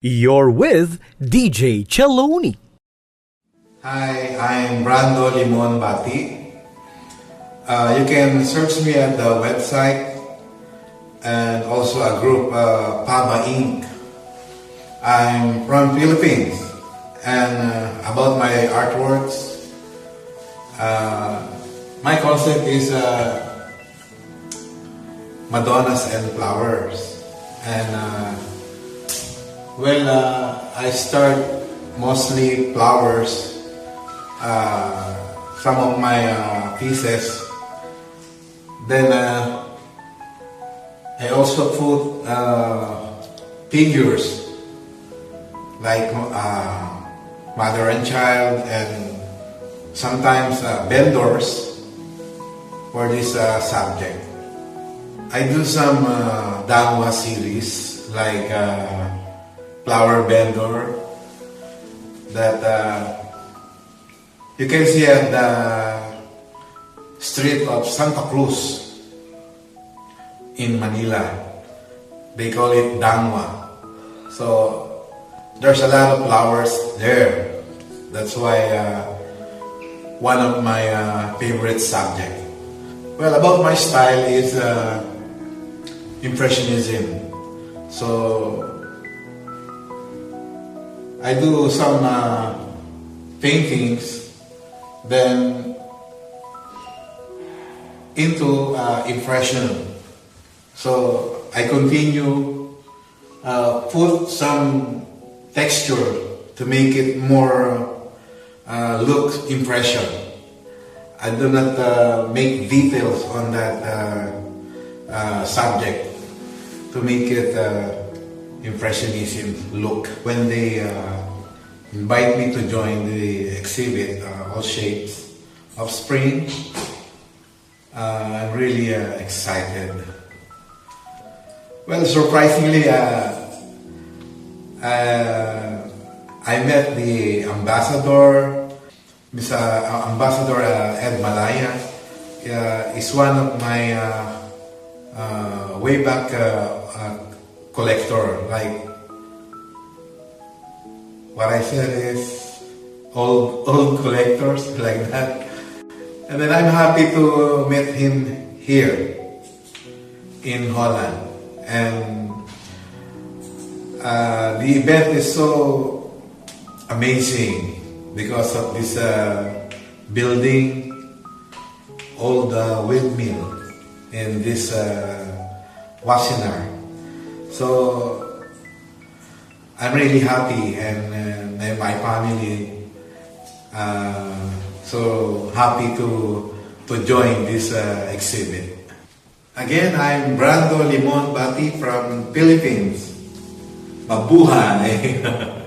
You're with DJ Cheloni. Hi, I'm Brando Limon Bati. You can search me at the website and also a group, Paba Inc. I'm from Philippines, and about my artworks, my concept is Madonnas and flowers. And I start mostly flowers. Some of my pieces. Then I also put figures like mother and child, and sometimes vendors for this subject. I do some Dangwa series like flower vendor that you can see at the street of Santa Cruz in Manila. They call it Dangwa. So there's a lot of flowers there. That's why one of my favorite subject. Well, about my style is Impressionism. So I do some paintings, then into impression. So I continue put some texture to make it more look impression. I do not make details on that subject to make it impressionism look. When they invite me to join the exhibit, All Shapes of Spring, I'm really excited. Well, surprisingly, I met the ambassador, Mr. Ambassador Ed Malaya. Is one of my way back collector. Like what I said is old collectors like that. And then I'm happy to meet him here in Holland. And the event is so amazing because of this building, old windmill in this Wassenaar. So I'm really happy, and my family so happy to join this exhibit. Again, I'm Brando Limon Bati from Philippines. Mabuhay!